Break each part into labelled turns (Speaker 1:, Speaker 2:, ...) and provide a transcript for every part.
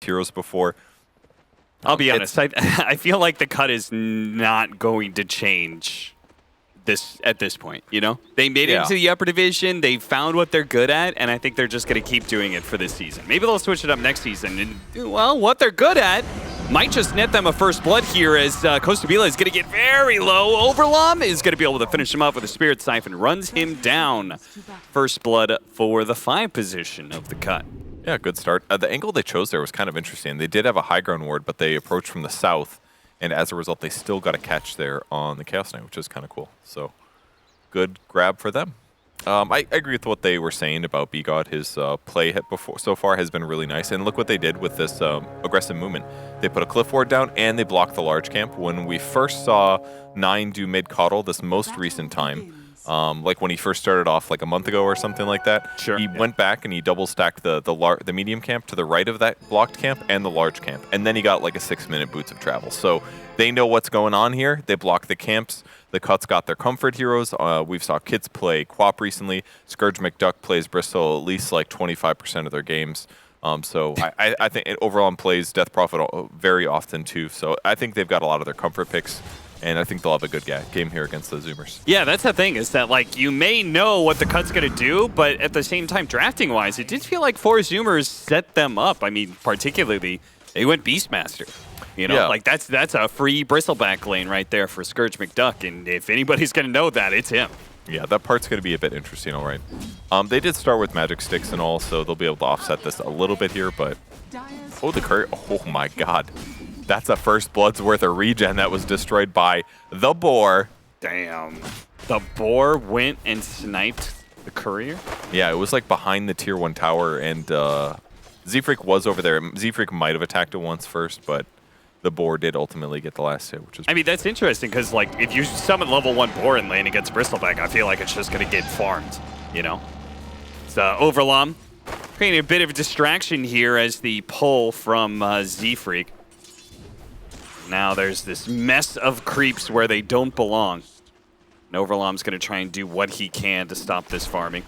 Speaker 1: heroes before.
Speaker 2: I'll be honest, I feel like the cut is not going to change at this point, you know? They made it into the upper division, they found what they're good at, and I think they're just going to keep doing it for this season. Maybe they'll switch it up next season, and, well, what they're good at might just net them a first blood here as Costa Bila is going to get very low. Overlom is going to be able to finish him off with a Spirit Siphon, runs him down. First blood for the 5 position of the cut.
Speaker 1: Yeah, good start. The angle they chose there was kind of interesting. They did have a high ground ward, but they approached from the south, and as a result, they still got a catch there on the Chaos Knight, which is kind of cool. So, good grab for them. I agree with what they were saying about B-God. His play so far has been really nice, and look what they did with this aggressive movement. They put a cliff ward down, and they blocked the large camp. When we first saw 9 do mid-coddle this most recent time, like when he first started off like a month ago or something like that.
Speaker 2: Sure.
Speaker 1: He went back and he double stacked the medium camp to the right of that blocked camp and the large camp. And then he got like a 6-minute boots of travel. So they know what's going on here. They block the camps. The Cuts got their comfort heroes. We've saw Kits play Quap recently. Scourge McDuck plays Bristol at least like 25% of their games. So I think overall plays Death Prophet very often too. So I think they've got a lot of their comfort picks. And I think they'll have a good game here against the Zoomers.
Speaker 2: Yeah, that's the thing, is that like you may know what the Cut's going to do, but at the same time, drafting-wise, it did feel like 4 Zoomers set them up. I mean, particularly, they went Beastmaster. You know, like that's a free Bristleback lane right there for Scourge McDuck, and if anybody's going to know that, it's him.
Speaker 1: Yeah, that part's going to be a bit interesting, all right. They did start with magic sticks and all, so they'll be able to offset this a little bit here, but... Oh, the courier. Oh, my God. That's a first blood's worth of regen that was destroyed by the Boar.
Speaker 2: Damn. The Boar went and sniped the courier?
Speaker 1: Yeah, it was like behind the tier 1 tower, and Z-Freak was over there. Z-Freak might have attacked it once first, but the Boar did ultimately get the last hit, which is...
Speaker 2: I mean, that's interesting, because like if you summon level 1 Boar in lane against Bristleback, I feel like it's just going to get farmed, you know? It's Overlom creating a bit of a distraction here as the pull from Z-Freak. Now there's this mess of creeps where they don't belong. And Overlom's going to try and do what he can to stop this farming.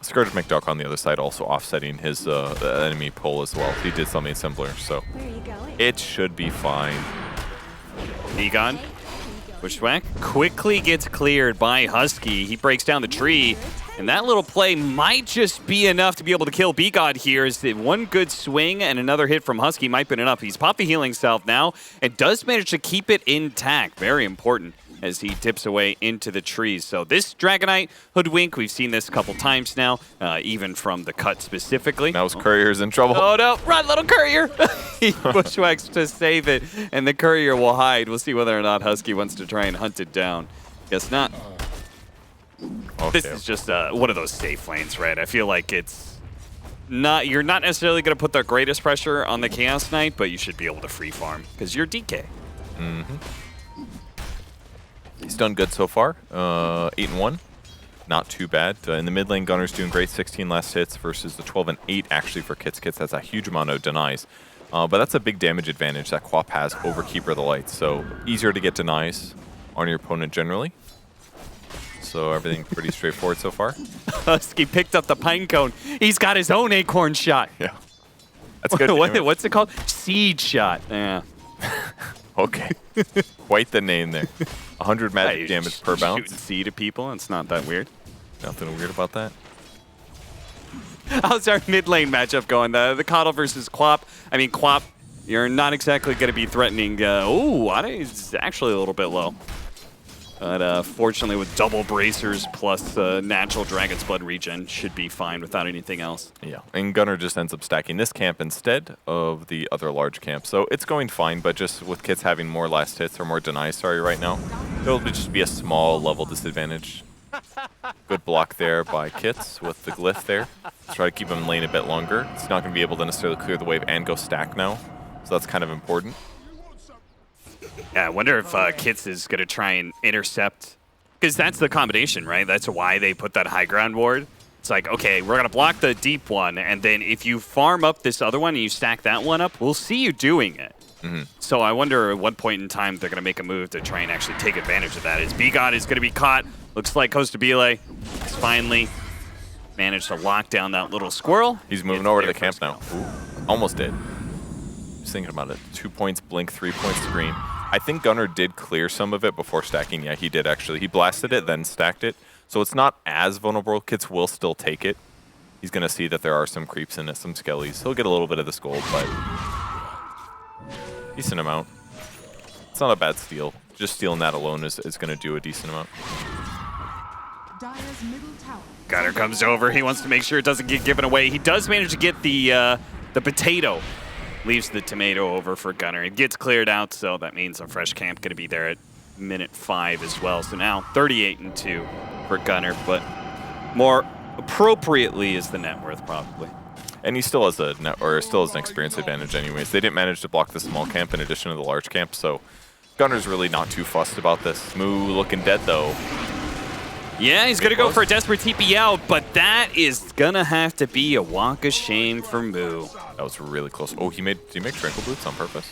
Speaker 1: Scourge McDuck on the other side also offsetting his enemy pull as well. He did something similar, so it should be fine.
Speaker 2: Egon, Bushwhack quickly gets cleared by Husky. He breaks down the tree, and that little play might just be enough to be able to kill B-God here. Is that one good swing and another hit from Husky might be enough. He's popped the healing salve now and does manage to keep it intact. Very important as he dips away into the trees. So this Dragonite Hoodwink, we've seen this a couple times now, even from the Cut specifically.
Speaker 1: Now his Courier's in trouble.
Speaker 2: Oh no, run little Courier! He bushwhacks to save it, and the Courier will hide. We'll see whether or not Husky wants to try and hunt it down. Guess not.
Speaker 1: Okay.
Speaker 2: This is just one of those safe lanes, right? I feel like it's not, you're not necessarily going to put the greatest pressure on the Chaos Knight, but you should be able to free farm, because you're DK.
Speaker 1: Mm-hmm. He's done good so far, 8-1. Not too bad. In the mid lane, Gunner's doing great, 16 last hits versus the 12 and 8 actually for Kits. Kits has a huge amount of denies. But that's a big damage advantage that Quap has over Keeper of the Light. So easier to get denies on your opponent generally. So everything pretty straightforward so far.
Speaker 2: Husky picked up the pine cone. He's got his own acorn shot.
Speaker 1: Yeah. That's good.
Speaker 2: What's it called? Seed shot. Yeah.
Speaker 1: Okay. Quite the name there. 100 magic damage per bounce.
Speaker 2: Shooting seed at people. It's not that weird.
Speaker 1: Nothing weird about that.
Speaker 2: How's our mid lane matchup going? The Coddle versus Quap. I mean, Quap, you're not exactly going to be threatening. Oh, Ade is actually a little bit low. But fortunately, with double bracers plus natural Dragon's Blood regen, should be fine without anything else.
Speaker 1: Yeah, and Gunner just ends up stacking this camp instead of the other large camp. So it's going fine, but just with Kits having more last hits or more denies, right now, it'll just be a small level disadvantage. Good block there by Kits with the glyph there. Let's try to keep him in lane a bit longer. It's not going to be able to necessarily clear the wave and go stack now, so that's kind of important.
Speaker 2: Yeah, I wonder if Kits is going to try and intercept, because that's the combination, right? That's why they put that high ground ward. It's like, okay, we're going to block the deep one, and then if you farm up this other one and you stack that one up, we'll see you doing it.
Speaker 1: Mm-hmm.
Speaker 2: So I wonder at what point in time they're going to make a move to try and actually take advantage of that. As B-God is going to be caught. Looks like Costa Bila has finally managed to lock down that little squirrel.
Speaker 1: He's moving over to the camp now. Ooh, almost did. Just thinking about it. 2 points, blink, 3 points, scream. I think Gunnar did clear some of it before stacking. Yeah, he did actually. He blasted it, then stacked it. So it's not as vulnerable. Kits will still take it. He's going to see that there are some creeps in it, some skellies. He'll get a little bit of this gold, but decent amount. It's not a bad steal. Just stealing that alone is going to do a decent amount.
Speaker 2: Gunnar comes over. He wants to make sure it doesn't get given away. He does manage to get the potato. Leaves the tomato over for Gunnar. It gets cleared out, so that means a fresh camp going to be there at minute 5 as well. So now 38-2 for Gunnar, but more appropriately is the net worth probably.
Speaker 1: And he still has an experience advantage anyways. They didn't manage to block the small camp in addition to the large camp, so Gunnar's really not too fussed about this. Moo looking dead though.
Speaker 2: Yeah, he's going to go for a desperate TP out, but that is going to have to be a walk of shame for Moo.
Speaker 1: That was really close. Oh, did he make Tranquil Boots on purpose?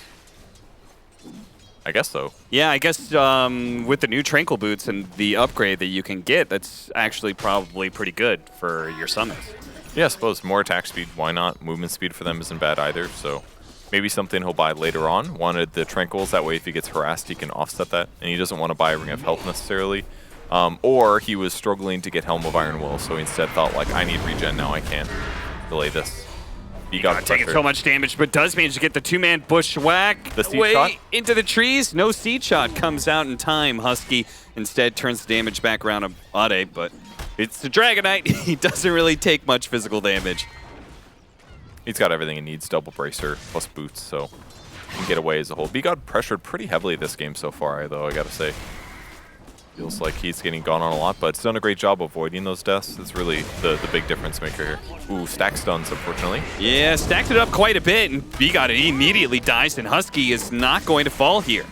Speaker 1: I guess so.
Speaker 2: Yeah, I guess with the new Tranquil Boots and the upgrade that you can get, that's actually probably pretty good for your summons.
Speaker 1: Yeah, I suppose. More attack speed, why not? Movement speed for them isn't bad either, so maybe something he'll buy later on. Wanted the Tranquils, that way if he gets harassed, he can offset that, and he doesn't want to buy a Ring of Health necessarily. Or he was struggling to get Helm of Iron Will, so he instead thought, like, I need regen now, I can't delay this. He got
Speaker 2: taking so much damage, but does manage to get the 2-man bushwhack.
Speaker 1: The seed shot?
Speaker 2: Into the trees. No seed shot comes out in time. Husky instead turns the damage back around to Ade, but it's the Dragonite. He doesn't really take much physical damage.
Speaker 1: He's got everything he needs, double bracer plus boots, so he can get away as a whole. B-God pressured pretty heavily this game so far, though, I gotta say. Feels like he's getting gone on a lot, but it's done a great job avoiding those deaths. It's really the big difference maker here. Ooh, stack stuns, unfortunately.
Speaker 2: Yeah, stacked it up quite a bit, and B-God immediately dies, and Husky is not going to fall here.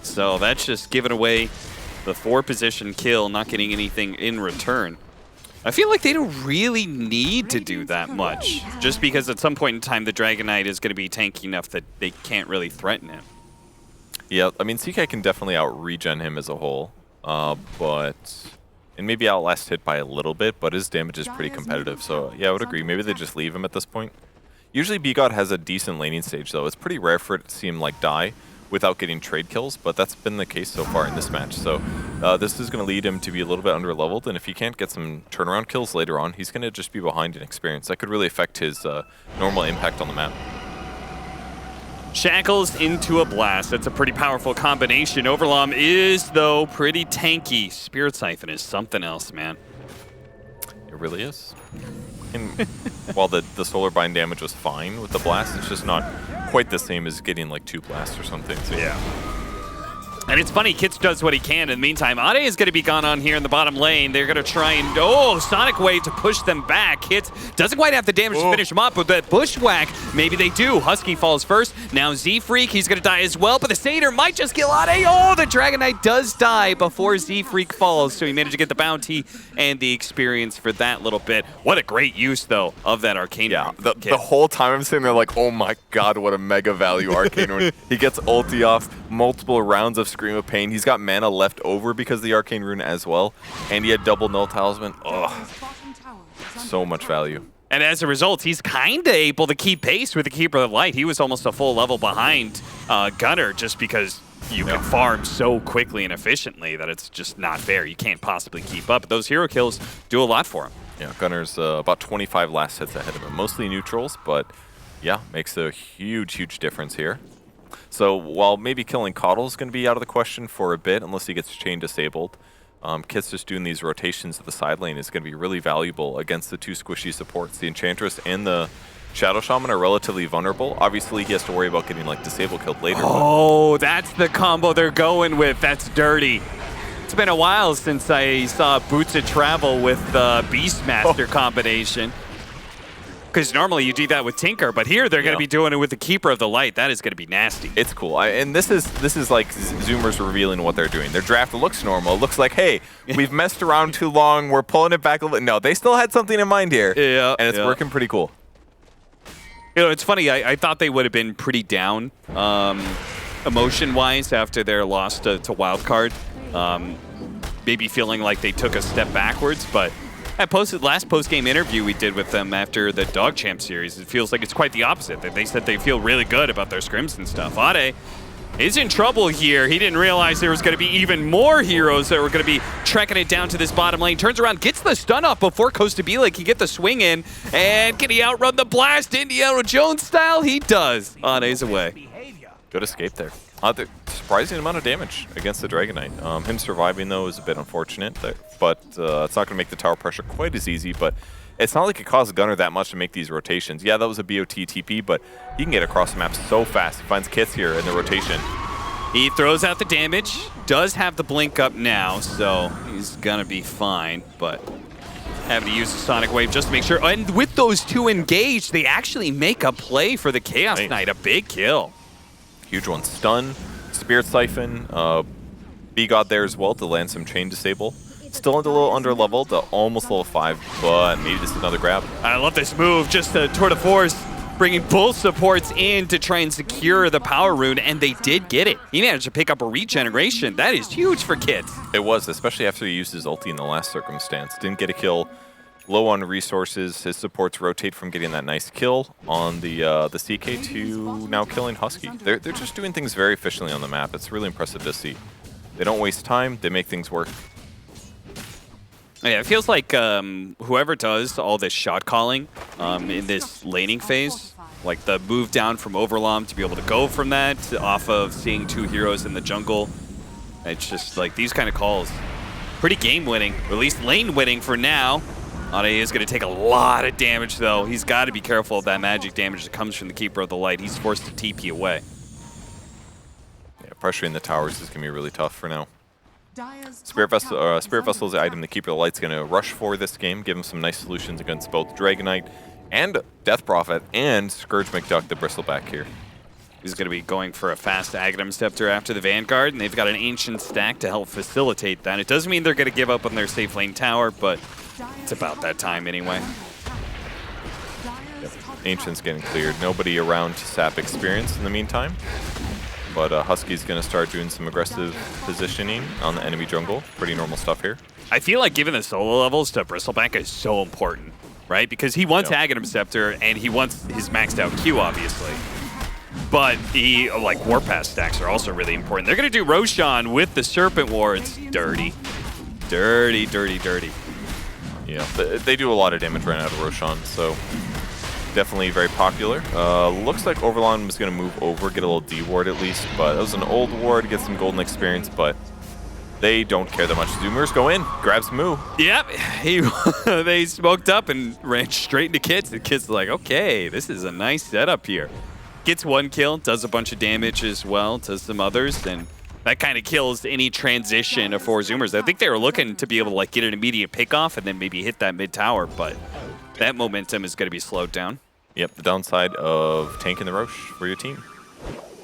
Speaker 2: So that's just giving away the 4-position kill, not getting anything in return. I feel like they don't really need to do that much, just because at some point in time the Dragonite is going to be tanky enough that they can't really threaten him.
Speaker 1: Yeah, I mean, CK can definitely out-regen him as a whole. And maybe outlast hit by a little bit, but his damage is pretty competitive, so yeah, I would agree. Maybe they just leave him at this point. Usually B-God has a decent laning stage, though. It's pretty rare for it to see him like die without getting trade kills, but that's been the case so far in this match. So this is going to lead him to be a little bit under-leveled, and if he can't get some turnaround kills later on, he's going to just be behind in experience. That could really affect his normal impact on the map.
Speaker 2: Shackles into a blast. That's a pretty powerful combination. Overlom is, though, pretty tanky. Spirit Siphon is something else, man.
Speaker 1: It really is. And while the solar bind damage was fine with the blast, it's just not quite the same as getting like 2 blasts or something. So
Speaker 2: yeah. And it's funny, Kits does what he can. In the meantime, Ade is going to be gone on here in the bottom lane. They're going to try and, Sonic Wave to push them back. Kits doesn't quite have the damage to finish him up, but that Bushwhack, maybe they do. Husky falls first. Now Z-Freak, he's going to die as well, but the Satyr might just kill Ade. Oh, the Dragonite does die before Z-Freak falls, so he managed to get the bounty and the experience for that little bit. What a great use, though, of that Arcane Rune.
Speaker 1: The whole time I'm sitting there like, oh my god, what a mega value Arcane Rune. He gets ulti off, multiple rounds of Scream of Pain. He's got mana left over because of the Arcane Rune as well. And he had double Null Talisman. Oh, so much value.
Speaker 2: And as a result, he's kind of able to keep pace with the Keeper of the Light. He was almost a full level behind Gunnar just because you can farm so quickly and efficiently that it's just not fair. You can't possibly keep up. Those hero kills do a lot for him.
Speaker 1: Yeah, Gunnar's about 25 last hits ahead of him. Mostly neutrals, but yeah, makes a huge, huge difference here. So while maybe killing Coddle is going to be out of the question for a bit, unless he gets chain disabled, Kit's just doing these rotations to the side lane is going to be really valuable against the 2 squishy supports. The Enchantress and the Shadow Shaman are relatively vulnerable. Obviously, he has to worry about getting like disable killed later.
Speaker 2: Oh, that's the combo they're going with. That's dirty. It's been a while since I saw Boots of Travel with the Beastmaster combination. Because normally you do that with Tinker, but here they're going to be doing it with the Keeper of the Light. That is going to be nasty.
Speaker 1: It's cool. And this is like Zoomers revealing what they're doing. Their draft looks normal. It looks like, hey, we've messed around too long. We're pulling it back a little. No, they still had something in mind here.
Speaker 2: Yeah.
Speaker 1: And it's working pretty cool.
Speaker 2: You know, it's funny. I thought they would have been pretty down emotion-wise after their loss to Wildcard. Maybe feeling like they took a step backwards, but That last post-game interview we did with them after the Dog Champ series, it feels like it's quite the opposite. They said they feel really good about their scrims and stuff. Ade is in trouble here. He didn't realize there was going to be even more heroes that were going to be trekking it down to this bottom lane. Turns around, gets the stun off before Costa Bila can get the swing in. And can he outrun the blast Indiana Jones style? He does. Ade's away.
Speaker 1: Good escape there. Surprising amount of damage against the Dragon Knight. Him surviving, though, is a bit unfortunate, but it's not going to make the tower pressure quite as easy, but it's not like it costs Gunnar that much to make these rotations. Yeah, that was a BOT TP, but he can get across the map so fast. He finds Kits here in the rotation.
Speaker 2: He throws out the damage, does have the blink up now, so he's going to be fine, but having to use the Sonic Wave just to make sure. And with those two engaged, they actually make a play for the Chaos Knight, a big kill.
Speaker 1: Huge one. Stun, Spirit Siphon, B-God there as well to land some Chain Disable. Still a little under leveled, almost level 5, but maybe just another grab.
Speaker 2: I love this move, just a tour de force, bringing both supports in to try and secure the power rune, and they did get it. He managed to pick up a regeneration. That is huge for Kits.
Speaker 1: It was, especially after he used his ulti in the last circumstance. Didn't get a kill. Low on resources, his supports rotate from getting that nice kill on the CK to now killing Husky. They're just doing things very efficiently on the map. It's really impressive to see. They don't waste time, they make things work.
Speaker 2: Yeah, it feels like whoever does all this shot calling in this laning phase, like the move down from Overlom to be able to go from that off of seeing two heroes in the jungle, it's just like these kind of calls. Pretty game winning, or at least lane winning for now. Ade is going to take a lot of damage, though. He's got to be careful of that magic damage that comes from the Keeper of the Light. He's forced to TP away.
Speaker 1: Yeah, pressuring the towers is going to be really tough for now. Spirit Vessel is the item the Keeper of the Light's going to rush for this game, give him some nice solutions against both Dragon Knight and Death Prophet and Scourge McDuck, the Bristleback here.
Speaker 2: He's going to be going for a fast Aghanim Scepter after the Vanguard, and they've got an Ancient stack to help facilitate that. It doesn't mean they're going to give up on their safe lane tower, but it's about that time anyway.
Speaker 1: Yep. Ancient's getting cleared. Nobody around to sap experience in the meantime. But Husky's going to start doing some aggressive positioning on the enemy jungle. Pretty normal stuff here.
Speaker 2: I feel like giving the solo levels to Bristleback is so important, right? Because he wants Aghanim Scepter, and he wants his maxed out Q, obviously. But the Warpath stacks are also really important. They're going to do Roshan with the Serpent Wards. Dirty. Dirty, dirty, dirty.
Speaker 1: Yeah, they do a lot of damage right out of Roshan, so definitely very popular. Looks like Overlon was going to move over, get a little D ward at least, but that was an old ward, get some golden experience, but they don't care that much. Zoomers go in, grabs Moo.
Speaker 2: Yep, they smoked up and ran straight into Kits. The Kits like, okay, this is a nice setup here. Gets one kill, does a bunch of damage as well to some others, and that kind of kills any transition for Zoomers. I think they were looking to be able to get an immediate pick-off and then maybe hit that mid-tower, but that momentum is going to be slowed down.
Speaker 1: Yep, the downside of tanking the Roche for your team.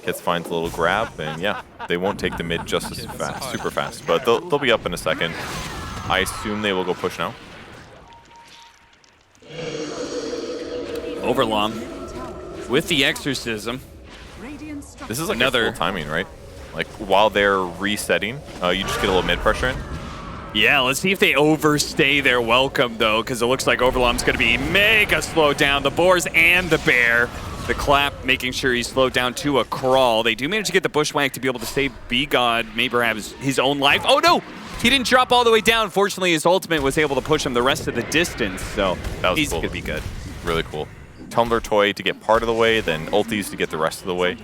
Speaker 1: Kits finds a little grab, and yeah, they won't take the mid just as fast, super fast, but they'll be up in a second. I assume they will go push now.
Speaker 2: Overlom with the Exorcism.
Speaker 1: This is like another timing, right? Like while they're resetting, you just get a little mid pressure in.
Speaker 2: Yeah, let's see if they overstay their welcome, though, because it looks like Overlom's going to be mega slowed down. The Boars and the Bear. The Clap making sure he's slowed down to a crawl. They do manage to get the Bushwhack to be able to save B-God, maybe have his own life. Oh, no! He didn't drop all the way down. Fortunately, his ultimate was able to push him the rest of the distance, so he's going to be good.
Speaker 1: Really cool. Tumbler Toy to get part of the way, then ultis to get the rest of the way.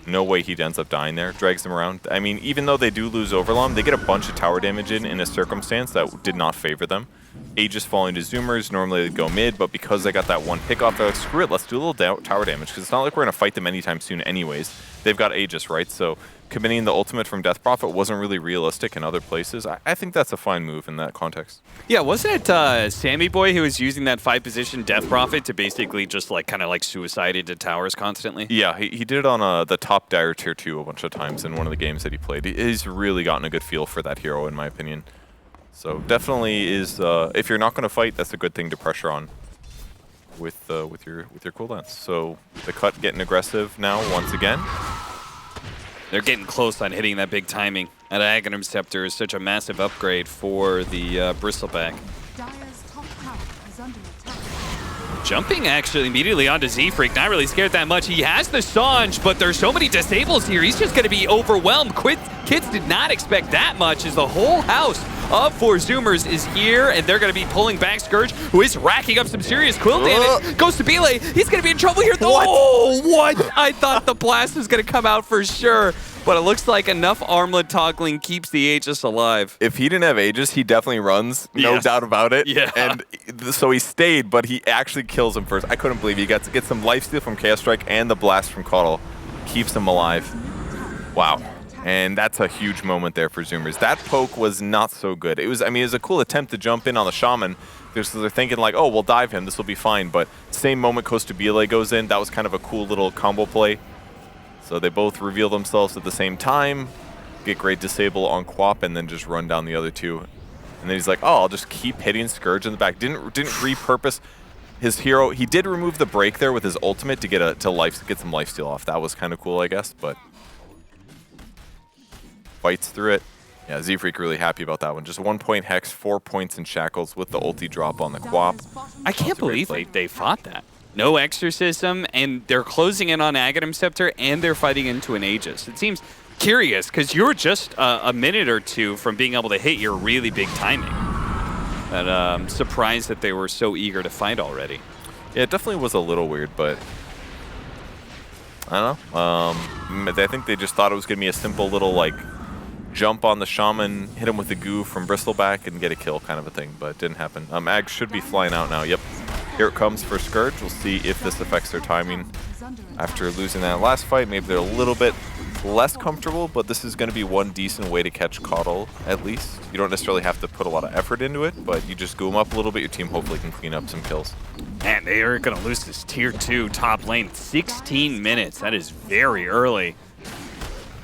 Speaker 1: No way he ends up dying there. Drags them around. I mean, even though they do lose Overlom, they get a bunch of tower damage in a circumstance that did not favor them. Aegis falling to Zoomers. Normally they'd go mid, but because they got that one pick off, they're like, screw it, let's do a little tower damage, because it's not like we're going to fight them anytime soon anyways. They've got Aegis, right? So committing the ultimate from Death Prophet wasn't really realistic in other places. I think that's a fine move in that context.
Speaker 2: Yeah, wasn't it Sammy Boy who was using that 5-position Death Prophet to basically just kind of suicide into towers constantly?
Speaker 1: Yeah, he did it on the top Dire Tier 2 a bunch of times in one of the games that he played. He's really gotten a good feel for that hero, in my opinion. So definitely is, if you're not going to fight, that's a good thing to pressure on with your cooldowns. So the Cut getting aggressive now once again.
Speaker 2: They're getting close on hitting that big timing. That Aghanim Scepter is such a massive upgrade for the Bristleback. jumping actually immediately onto Z-Freak. Not really scared that much. He has the Sanj, but there's so many disables here. He's just going to be overwhelmed. Kids did not expect that much as the whole house of 4 Zoomers is here, and they're going to be pulling back Scourge, who is racking up some serious quill damage. Goes to Bile. He's going to be in trouble here.
Speaker 1: What?
Speaker 2: Oh, what? I thought the blast was going to come out for sure, but it looks like enough armlet toggling keeps the Aegis alive.
Speaker 1: If he didn't have Aegis, he definitely runs, no doubt about it.
Speaker 2: Yeah.
Speaker 1: And so he stayed, but he actually kills him first. I couldn't believe he got to get some lifesteal from Chaos Strike and the blast from Caudle. Keeps him alive. Wow. And that's a huge moment there for Zoomers. That poke was not so good. It was, I mean, it was a cool attempt to jump in on the Shaman. They're thinking like, oh, we'll dive him. This will be fine. But same moment Costa Bile goes in. That was kind of a cool little combo play. So they both reveal themselves at the same time, get great disable on Quap, and then just run down the other two. And then he's like, oh, I'll just keep hitting Scourge in the back. Didn't repurpose his hero. He did remove the break there with his ultimate to get some lifesteal off. That was kind of cool, I guess, but fights through it. Yeah, Z-Freak really happy about that one. Just 1 point Hex, 4 points in Shackles with the ulti drop on the Quap.
Speaker 2: I can't believe they fought that. No Exorcism, and they're closing in on Aghanim Scepter, and they're fighting into an Aegis. It seems curious, because you're just a minute or two from being able to hit your really big timing. But I'm surprised that they were so eager to fight already.
Speaker 1: Yeah, it definitely was a little weird, but I don't know. I think they just thought it was going to be a simple little, like, jump on the Shaman, hit him with the goo from Bristleback, and get a kill kind of a thing, but it didn't happen. Ag should be flying out now. Yep. Here it comes for Scourge. We'll see if this affects their timing. After losing that last fight, maybe they're a little bit less comfortable, but this is going to be one decent way to catch Caudle, at least. You don't necessarily have to put a lot of effort into it, but you just goo him up a little bit, your team hopefully can clean up some kills.
Speaker 2: Man, they are going to lose this tier 2 top lane. 16 minutes. That is very early.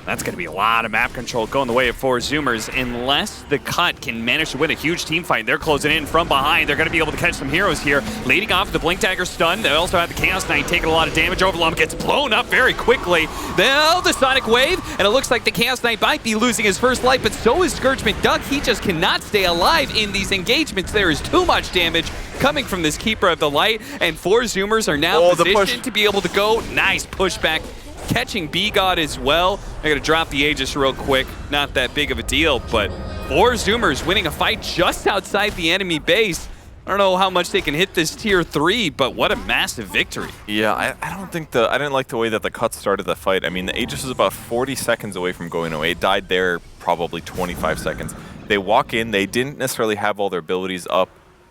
Speaker 2: That's going to be a lot of map control going the way of 4 Zoomers, unless the Cut can manage to win a huge team fight. They're closing in from behind. They're going to be able to catch some heroes here. Leading off the Blink Dagger stun. They also have the Chaos Knight taking a lot of damage. Overlum gets blown up very quickly. Now the Sonic Wave, and it looks like the Chaos Knight might be losing his first life, but so is Scourge McDuck. He just cannot stay alive in these engagements. There is too much damage coming from this Keeper of the Light, and 4 Zoomers are now positioned to be able to go. Nice pushback. Catching B-God as well. They're going to drop the Aegis real quick. Not that big of a deal, but 4 Zoomers winning a fight just outside the enemy base. I don't know how much they can hit this tier 3, but what a massive victory.
Speaker 1: Yeah, I don't think I didn't like the way that the Cut started the fight. I mean, the Aegis was about 40 seconds away from going away. It died there probably 25 seconds. They walk in. They didn't necessarily have all their abilities up.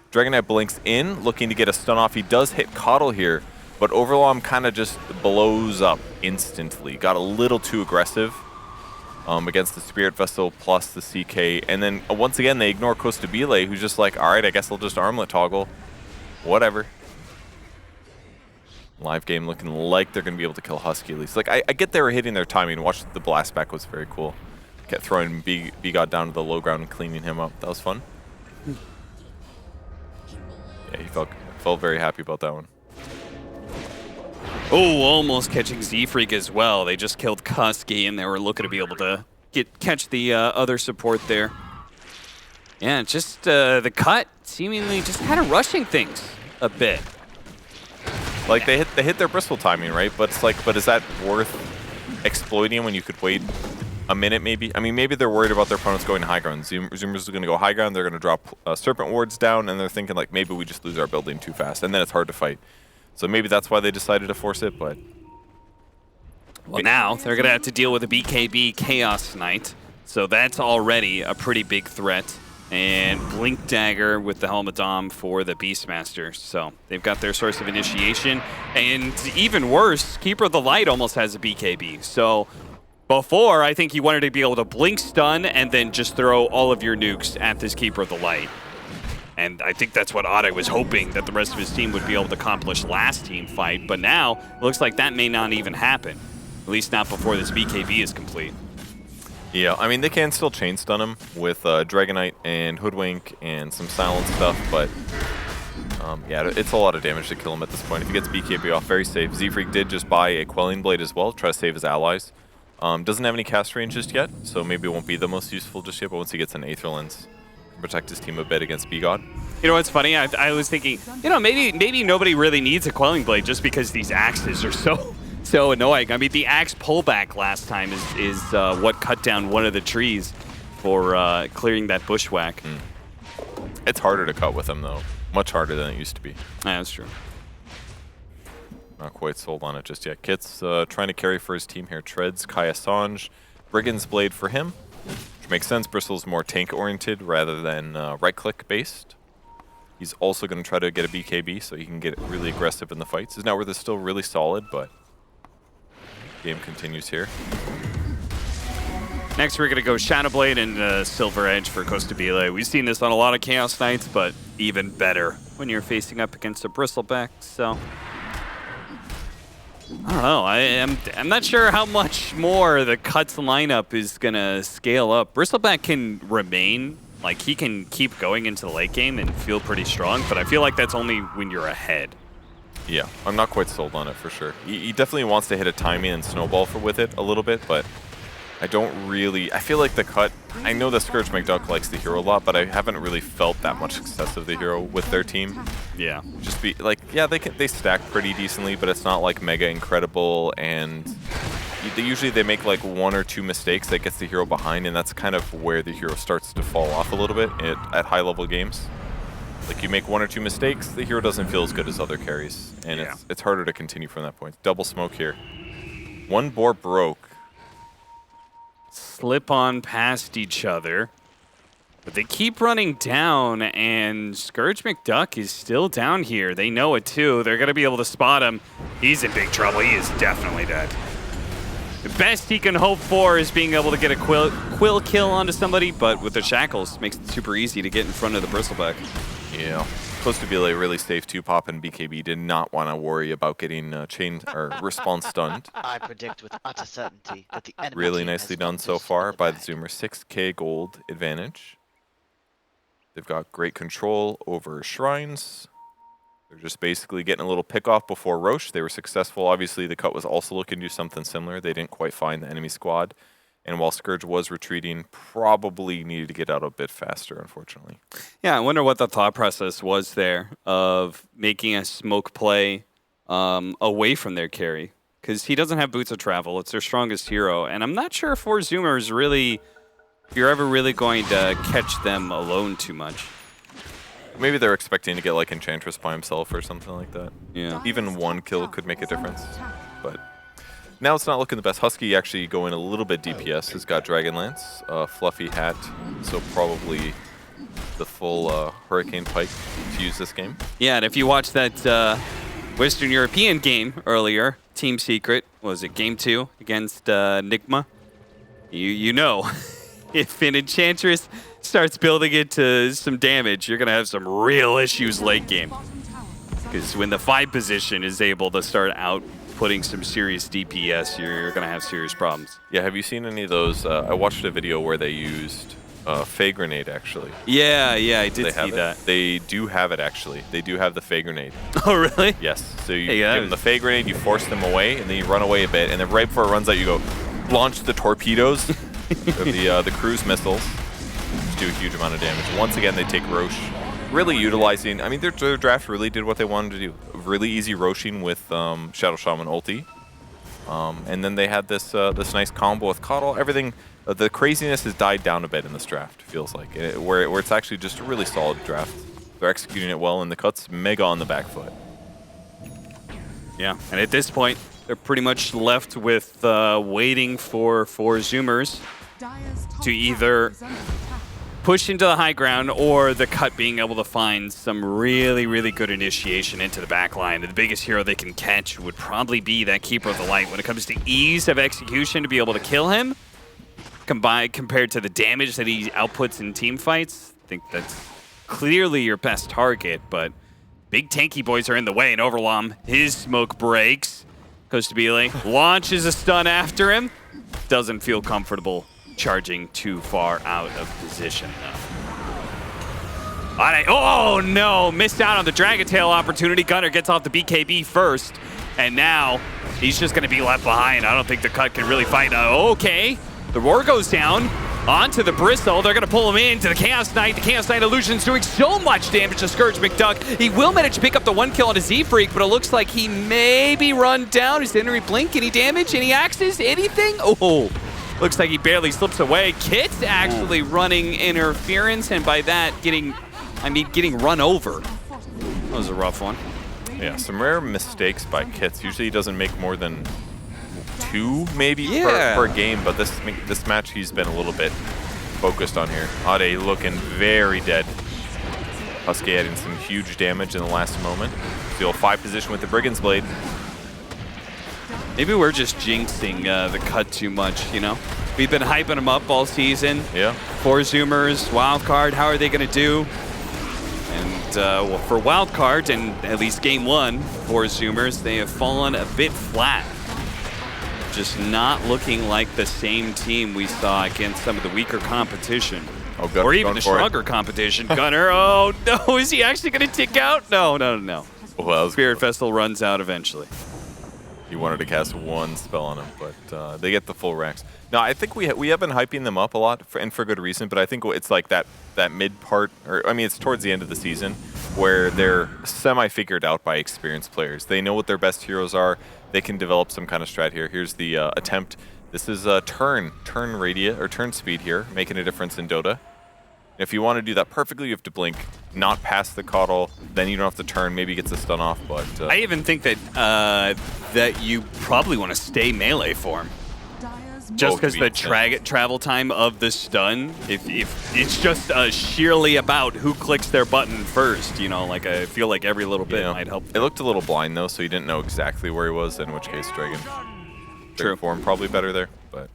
Speaker 1: Dragon Knight blinks in, looking to get a stun off. He does hit Caudle here. But Overlom kind of just blows up instantly. Got a little too aggressive against the Spirit Vessel plus the CK. And then once again, they ignore Costa Bile, who's just like, all right, I guess I'll just armlet toggle. Whatever. Live game looking like they're going to be able to kill Husky at least. Like, I get they were hitting their timing. Watch the blast back was very cool. Kept throwing B-God down to the low ground and cleaning him up. That was fun. Yeah, he felt very happy about that one.
Speaker 2: Oh, almost catching Z-Freak as well. They just killed Kusky, and they were looking to be able to catch the other support there. Yeah, just the Cut seemingly just kind of rushing things a bit.
Speaker 1: Like they hit their Bristol timing, right? But it's like, but is that worth exploiting when you could wait a minute maybe? I mean, maybe they're worried about their opponents going high ground. Zoomers are going to go high ground. They're going to drop Serpent Wards down, and they're thinking like maybe we just lose our building too fast, and then it's hard to fight. So maybe that's why they decided to force it, but...
Speaker 2: Well, now they're going to have to deal with a BKB Chaos Knight. So that's already a pretty big threat. And Blink Dagger with the Helmet Dom for the Beastmaster. So they've got their source of initiation. And even worse, Keeper of the Light almost has a BKB. So before, I think you wanted to be able to blink stun and then just throw all of your nukes at this Keeper of the Light. And I think that's what Ade was hoping that the rest of his team would be able to accomplish last team fight. But now, it looks like that may not even happen. At least not before this BKB is complete.
Speaker 1: Yeah, I mean, they can still chain stun him with Dragonite and Hoodwink and some silent stuff, but yeah, it's a lot of damage to kill him at this point. If he gets BKB off, very safe. Z-Freak did just buy a Quelling Blade as well, try to save his allies. Doesn't have any cast range just yet, so maybe it won't be the most useful just yet, but once he gets an Aether Lens, protect his team a bit against B-God.
Speaker 2: You know what's funny? I was thinking, you know, maybe nobody really needs a Quelling Blade just because these axes are so annoying. I mean, the axe pullback last time is what cut down one of the trees for clearing that bushwhack.
Speaker 1: It's harder to cut with them, though. Much harder than it used to be.
Speaker 2: Yeah, that's true.
Speaker 1: Not quite sold on it just yet. Kit's trying to carry for his team here. Treads, Kai Assange, Brigand's Blade for him, which makes sense. Bristle's more tank-oriented rather than right-click based. He's also going to try to get a BKB so he can get really aggressive in the fights. His network is still really solid, but game continues here.
Speaker 2: Next, we're going to go Shadowblade and Silver Edge for Costabile. We've seen this on a lot of Chaos Knights, but even better when you're facing up against a Bristleback. So, I don't know. I'm not sure how much more the Cuts lineup is going to scale up. Bristleback can remain, like he can keep going into the late game and feel pretty strong, but I feel like that's only when you're ahead.
Speaker 1: Yeah, I'm not quite sold on it for sure. He definitely wants to hit a timing and snowball with it a little bit, but I don't really... I feel like the Cut... I know that Scourge McDuck likes the hero a lot, but I haven't really felt that much success of the hero with their team.
Speaker 2: Yeah.
Speaker 1: Just be like, yeah, they stack pretty decently, but it's not like mega incredible, and usually they make like 1 or 2 mistakes that gets the hero behind, and that's kind of where the hero starts to fall off a little bit at high level games. Like you make 1 or 2 mistakes, the hero doesn't feel as good as other carries, and it's harder to continue from that point. Double smoke here. One boar broke.
Speaker 2: Slip on past each other, but they keep running down, and Scourge McDuck is still down here. They know it too. They're going to be able to spot him. He's in big trouble. He is definitely dead. The best he can hope for is being able to get a quill kill onto somebody, but with the shackles, makes it super easy to get in front of the Bristleback.
Speaker 1: Yeah. Supposed to be like really safe 2-pop, and BKB did not want to worry about getting chain or respawn stunned.
Speaker 3: I predict with utter certainty that the enemy
Speaker 1: Really
Speaker 3: team
Speaker 1: nicely
Speaker 3: has
Speaker 1: done
Speaker 3: got
Speaker 1: so
Speaker 3: this
Speaker 1: far
Speaker 3: in the
Speaker 1: by the
Speaker 3: bag.
Speaker 1: Zoomer. 6k gold advantage. They've got great control over shrines. They're just basically getting a little pick off before Roche. They were successful. Obviously, the Cut was also looking to do something similar. They didn't quite find the enemy squad. And while Scourge was retreating, probably needed to get out a bit faster, unfortunately.
Speaker 2: Yeah, I wonder what the thought process was there of making a smoke play away from their carry. Because he doesn't have boots of travel. It's their strongest hero. And I'm not sure if 4 Zoomers really, if you're ever really going to catch them alone too much.
Speaker 1: Maybe they're expecting to get like Enchantress by himself or something like that.
Speaker 2: Yeah.
Speaker 1: Even 1 kill could make a difference. But now it's not looking the best. Husky actually going a little bit DPS. Has got Dragonlance, fluffy hat, so probably the full Hurricane Pike to use this game.
Speaker 2: Yeah, and if you watch that Western European game earlier, Team Secret, was it game 2 against Nigma? You know, if an Enchantress starts building it to some damage, you're going to have some real issues late game. Because when the 5 position is able to start outputting some serious DPS, you're going to have serious problems.
Speaker 1: Yeah, have you seen any of those? I watched a video where they used Fey Grenade, actually.
Speaker 2: Yeah, I did see that.
Speaker 1: They do have it, actually. They do have the Fey Grenade.
Speaker 2: Oh, really?
Speaker 1: Yes. So you give them the Fey Grenade, you force them away, and then you run away a bit, and then right before it runs out, you go launch the torpedoes, the cruise missiles, which do a huge amount of damage. Once again, they take Roche. Really utilizing, I mean, their draft really did what they wanted to do. Really easy Roshing with Shadow Shaman ulti. And then they had this nice combo with Coddle. Everything, the craziness has died down a bit in this draft, feels like, where it's actually just a really solid draft. They're executing it well, and the Cut's mega on the back foot.
Speaker 2: Yeah, and at this point, they're pretty much left with waiting for 4 Zoomers to either push into the high ground or the Cut being able to find some really, really good initiation into the back line. And the biggest hero they can catch would probably be that Keeper of the Light. When it comes to ease of execution to be able to kill him, compared to the damage that he outputs in team fights, I think that's clearly your best target, but big tanky boys are in the way, and Overlom, his smoke breaks. Costabile launches a stun after him. Doesn't feel comfortable charging too far out of position enough. Oh no, missed out on the Dragon Tail opportunity. Gunner gets off the BKB first, and now he's just gonna be left behind. I don't think the Cut can really fight. Okay, the roar goes down. Onto the Bristle. They're going to pull him into the Chaos Knight. The Chaos Knight Illusion's doing so much damage to Scourge McDuck. He will manage to pick up the 1 kill on a Z-Freak, but it looks like he may be run down. Is Henry Blink? Any damage? Any axes? Anything? Oh, looks like he barely slips away. Kit's actually running interference, and by that, getting run over. That was a rough one.
Speaker 1: Yeah, some rare mistakes by Kits. Usually he doesn't make more than 2 maybe per game, but this match he's been a little bit focused on here. Ade looking very dead. Husky adding some huge damage in the last moment. Still 5 position with the Brigand's Blade.
Speaker 2: Maybe we're just jinxing the cut too much, you know? We've been hyping him up all season.
Speaker 1: Yeah.
Speaker 2: 4 Zoomers, wildcard, how are they going to do? And well, for wildcard, and at least game 1, 4 Zoomers, they have fallen a bit flat. Just not looking like the same team we saw against some of the weaker competition.
Speaker 1: Oh, Gunner,
Speaker 2: or even the stronger competition. Gunner, oh no, is he actually going to tick out? No.
Speaker 1: Well,
Speaker 2: Spirit Festival runs out eventually.
Speaker 1: He wanted to cast 1 spell on him, but they get the full racks. No, I think we have been hyping them up a lot, and for good reason, but I think it's like that mid part, or I mean, it's towards the end of the season, where they're semi-figured out by experienced players. They know what their best heroes are. They can develop some kind of strat here. Here's the attempt. This is a turn radius, or turn speed here, making a difference in Dota. If you want to do that perfectly, you have to blink, not pass the coddle, then you don't have to turn, maybe gets a stun off, but...
Speaker 2: I even think that that you probably want to stay melee form. Just because the travel time of the stun, if it's just sheerly about who clicks their button first, you know, like I feel like every little bit might help.
Speaker 1: It looked a little blind though, so you didn't know exactly where he was, in which case Dragon form probably better there, but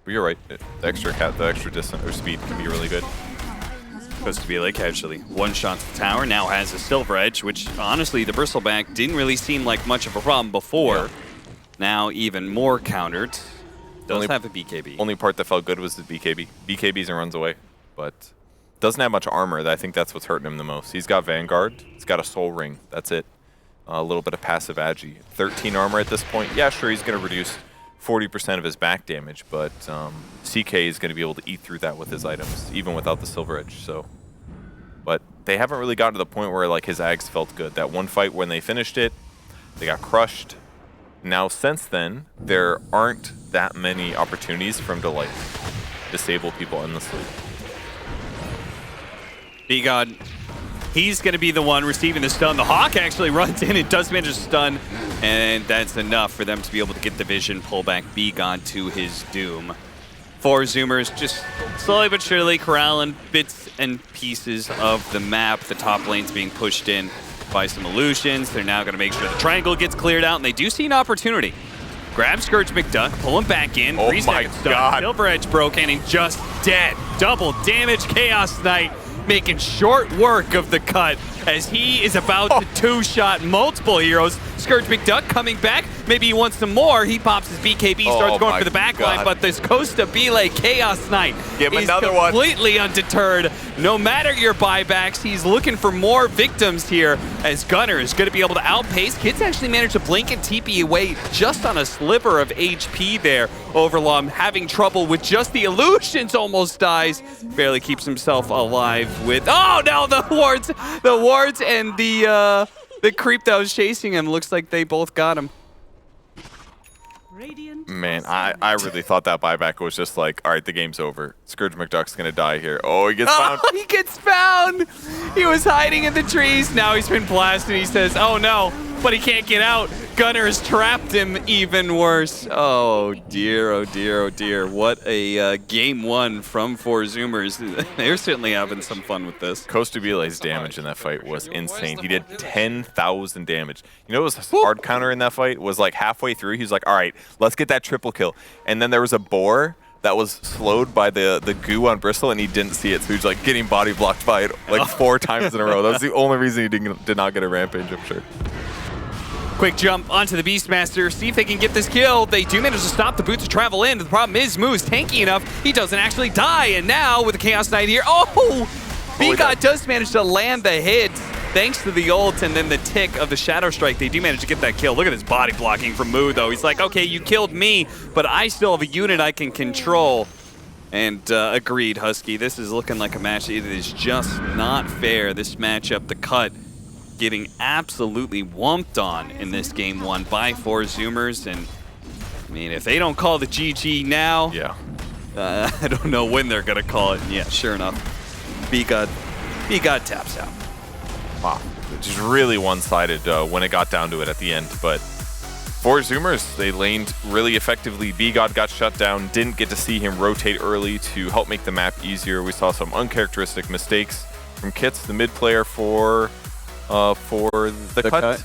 Speaker 1: you're right. The extra distance or speed can be really good.
Speaker 2: Supposed to be like casually. 1 shot to the tower, now has a Silver Edge, which honestly the Bristleback didn't really seem like much of a problem before. Yeah. Now even more countered. Does have a BKB.
Speaker 1: Only part that felt good was the BKB. BKBs and runs away, but doesn't have much armor. I think that's what's hurting him the most. He's got Vanguard. He's got a Soul Ring. That's it. A little bit of passive agi. 13 armor at this point. Yeah, sure, he's going to reduce 40% of his back damage, but CK is going to be able to eat through that with his items, even without the Silver Edge. So, but they haven't really gotten to the point where like his ags felt good. That one fight when they finished it, they got crushed. Now, since then, there aren't that many opportunities for him to like disable people endlessly.
Speaker 2: B-God, he's going to be the one receiving the stun. The Hawk actually runs in and does manage to stun, and that's enough for them to be able to get the vision, pull back B-God to his doom. 4 Zoomers just slowly but surely corralling bits and pieces of the map. The top lane's being pushed in by some illusions. They're now going to make sure the triangle gets cleared out, and they do see an opportunity. Grab Scourge McDuck, pull him back in.
Speaker 1: Oh my God.
Speaker 2: Silver Edge broken and just dead. Double damage. Chaos Knight making short work of the cut as he is about to 2-shot multiple heroes. Scourge McDuck coming back. Maybe he wants some more. He pops his BKB, starts going for the backline, but this Costa Belay Chaos Knight is completely undeterred. No matter your buybacks, he's looking for more victims here as Gunner is going to be able to outpace. Kids actually managed to blink and TP away just on a sliver of HP there. Overlaw having trouble with just the illusions, almost dies. Barely keeps himself alive with, oh no, the wards and the creep that was chasing him. Looks like they both got him.
Speaker 1: Man, I really thought that buyback was just like, all right, the game's over. Scourge McDuck's going to die here. Oh, he gets found.
Speaker 2: He gets found. He was hiding in the trees. Now he's been blasted. He says, oh no, but he can't get out. Gunner has trapped him even worse. Oh dear, oh dear, oh dear. What a game 1 from 4 Zoomers. They're certainly having some fun with this.
Speaker 1: Costa Belay's damage in that fight was insane. He did 10,000 damage. You know what was hard counter in that fight? Was like halfway through, he was like, all right, let's get that triple kill. And then there was a boar that was slowed by the goo on Bristle, and he didn't see it, so he was like getting body blocked by it like 4 times in a row. That was the only reason he did not get a rampage, I'm sure.
Speaker 2: Quick jump onto the Beastmaster, see if they can get this kill. They do manage to stop the boot to travel in. The problem is Moo's tanky enough. He doesn't actually die, and now with the Chaos Knight here, B-God does manage to land the hit thanks to the ult and then the tick of the Shadow Strike. They do manage to get that kill. Look at his body blocking from Moo, though. He's like, okay, you killed me, but I still have a unit I can control. And agreed, Husky. This is looking like a match that is just not fair. This matchup, the cut, getting absolutely whumped on in this game 1 by 4 Zoomers. And I mean, if they don't call the GG now,
Speaker 1: Yeah.
Speaker 2: I don't know when they're gonna call it. And yeah, sure enough, B-God taps out.
Speaker 1: Wow. Just really one-sided when it got down to it at the end. But for Zoomers, they laned really effectively. B-God got shut down. Didn't get to see him rotate early to help make the map easier. We saw some uncharacteristic mistakes from Kits, the mid player for the cut.